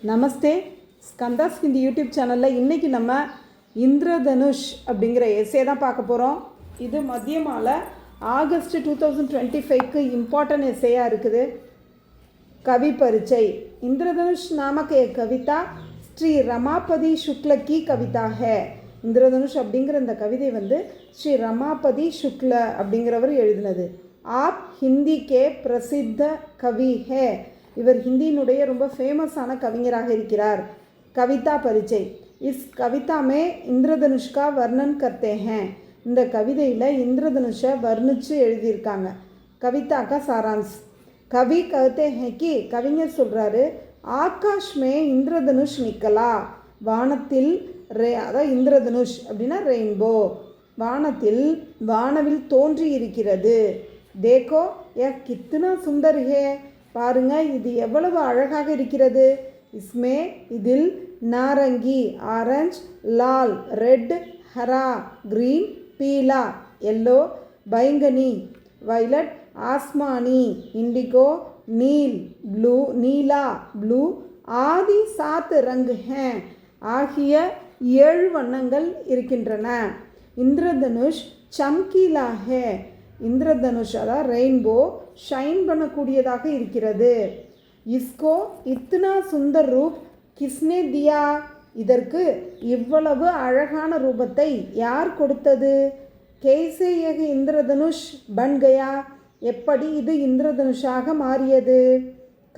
நமஸ்தே. ஸ்கந்தாஸ் Hindi YouTube சேனலில் இன்றைக்கி நம்ம இந்திரதனுஷ் அப்படிங்கிற எஸ்ஸே தான் பார்க்க போகிறோம். இது மத்தியமால ஆகஸ்ட் 2025க்கு இம்பார்ட்டன்ட் எஸ்ஸேயாக இருக்குது. கவி பரிச்சை. इंद्रधनुष नामक एक कविता ஸ்ரீ ரமாபதி शुक्ल की कविता है. இந்திரதனுஷ் அப்படிங்கிற இந்த கவிதை வந்து ஸ்ரீ ரமாபதி शुक्ल அப்படிங்கிறவர் எழுதினது. आप हिंदी के प्रसिद्ध कवि है. இவர் ஹிந்தியினுடைய ரொம்ப ஃபேமஸான கவிஞராக இருக்கிறார். கவிதா பரிச்சை. இஸ் கவிதா மே இந்திரதனுஷ் கா வர்ணன் கர்த்தே ஹேன். இந்த கவிதையில் இந்திரதனுஷை வர்ணித்து எழுதியிருக்காங்க. கவிதா கா சாராம்ஸ். கவி கஹத்தே ஹே கி, கவிஞர் சொல்கிறாரு, ஆகாஷ் மே இந்திரதனுஷ் நிக்கலா. வானத்தில் அதாவது இந்திரதனுஷ் அப்படின்னா ரெயின்போ. வானவில் தோன்றி இருக்கிறது. தேக்கோ ய கித்னா சுந்தர் ஹே. பாருங்க, இது எவ்வளவு அழகாக இருக்கிறது. இஸ்மே, இதில் நாரங்கி ஆரஞ்ச், லால் ரெட், ஹரா கிரீன், பீலா எல்லோ, பைங்கனி வயலட், ஆஸ்மானி இண்டிகோ, நீல் ப்ளூ நீலா ப்ளூ, ஆதி சாத் ரங்கு ஹே ஆகிய 7 வண்ணங்கள் இருக்கின்றன. இந்திரதனுஷ் சம்கீலா ஹே. இந்திரதனுஷ் அதாவது ரெயின்போ ஷைன் பண்ணக்கூடியதாக இருக்கிறது. இஸ்கோ இத்னா சுந்தர் ரூப் கிஸ்னே தியா. இதற்கு இவ்வளவு அழகான ரூபத்தை யார் கொடுத்தது? கேசே யக இந்திரதனுஷ் பன் கயா. எப்படி இது இந்திரதனுஷாக மாறியது?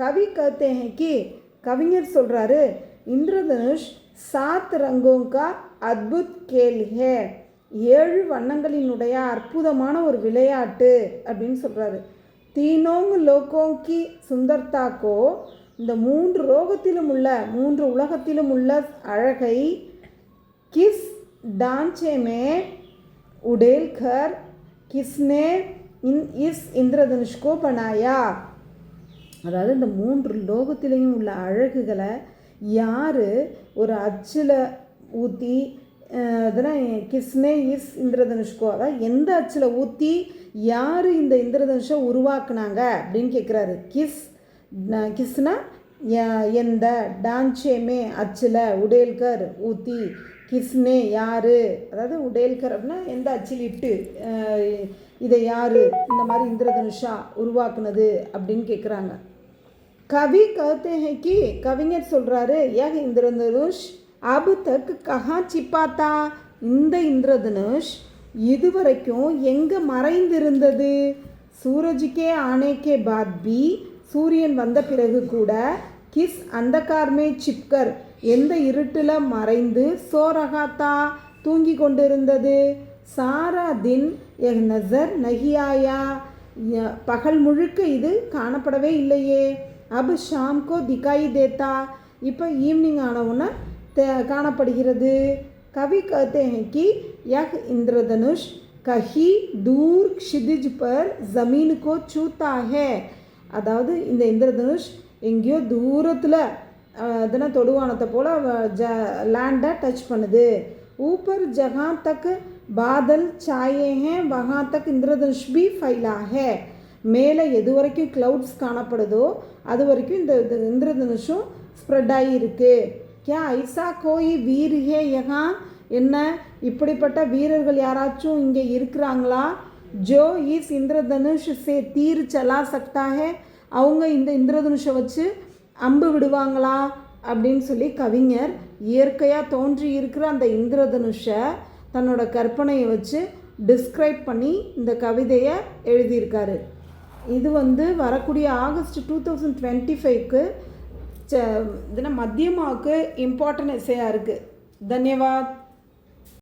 கவி கஹத்தே ஹே கி, கவிஞர் சொல்கிறாரு, இந்திரதனுஷ் 7 ரங்கோங்கா அத்புத் கேல் ஹே. 7 வண்ணங்களினுடைய அற்புதமான ஒரு விளையாட்டு அப்படின்னு சொல்கிறாரு. தீனோங் லோகோங்கி சுந்தர்தாக்கோ, இந்த 3 உலகத்திலும் உள்ள அழகை கிஸ் டான்ச்சேமே உடேல்கர் கிஸ்னே இஸ் இந்திரதனுஷ்கோ பனாயா. அதாவது இந்த 3 லோகத்திலையும் உள்ள அழகுகளை யார் ஒரு அச்சில் ஊற்றி அதெல்லாம் கிஸ்னே இஸ் இந்திரதனுஷ்கோ, அதாவது எந்த அச்சில் ஊற்றி யார் இந்த இந்திரதனுஷை உருவாக்குனாங்க அப்படின்னு கேட்குறாரு. கிஸ்னா எந்த, டான்ச்சேமே அச்சில், உடேல்கர் ஊற்றி, கிஸ்னே யார், அதாவது உடேல்கர் அப்படின்னா எந்த அச்சில் இட்டு இதை யார் இந்த மாதிரி இந்திரதனுஷா உருவாக்குனது அப்படின்னு கேட்குறாங்க. கவி கஹத்தே ஹே கி, கவிஞர் சொல்கிறாரு, யஹ் இந்திரதனுஷ் அப் தக் கஹா சிப்பாத்தா. இந்த இந்திரதனுஷ் இதுவரைக்கும் எங்கே மறைந்திருந்தது? சூரஜுக்கே ஆனேக்கே பாத் பி, சூரியன் வந்த பிறகு கூட, கிஸ் அந்தகார்மே சிப்கர், எந்த இருட்டில் மறைந்து, சோரகாத்தா தூங்கி கொண்டிருந்தது. சாரா தின் எஹ் நசர் நஹியாயா, பகல் முழுக்க இது காணப்படவே இல்லையே. அப் ஷாம்கோ திகாய் தேத்தா, இப்போ ஈவினிங் ஆனவுன்னா காணப்படுகிறது. கவி கஹத்தே ஹே கி யஹ் இந்திரதனுஷ் கஹி தூர் க்ஷிதிஜ் பர் ஜமீன் கோ சூத்தா ஹே. அதாவது இந்த இந்திரதனுஷ் எங்கேயோ தூரத்தில் அதனா தொடுவானத்தை போல் லேண்டை டச் பண்ணுது. ஊப்பர் ஜஹா தக் பாதல் சாயே ஹே வஹா தக் இந்திரதனுஷ் பி ஃபைலா ஹே. மேலே எது வரைக்கும் க்ளவுட்ஸ் காணப்படுதோ அது வரைக்கும் இந்த இந்திரதனுஷும் ஸ்ப்ரெட் ஆகி இருக்கு. கியா ஐசா கோய் வீர் ஹே யஹா. என்ன, இப்படிப்பட்ட வீரர்கள் யாராச்சும் இங்கே இருக்கிறாங்களா? ஜோ இஸ் இந்திரதனுஷ் சே தீர் சலா சக்தா ஹே. அவங்க இந்த இந்திரதனுஷை வச்சு அம்பு விடுவாங்களா அப்படின்னு சொல்லி கவிஞர் இயற்கையாக தோன்றி இருக்கிற அந்த இந்திரதனுஷை தன்னோட கற்பனையை வச்சு டிஸ்கிரைப் பண்ணி இந்த கவிதையை எழுதியிருக்காரு. இது வந்து வரக்கூடிய ஆகஸ்ட் 2025க்கு தினம் மத்தியமாவுக்கு இம்பார்ட்டன்ட் எஸ்ஸேயாக இருக்குது. தன்யவாத்.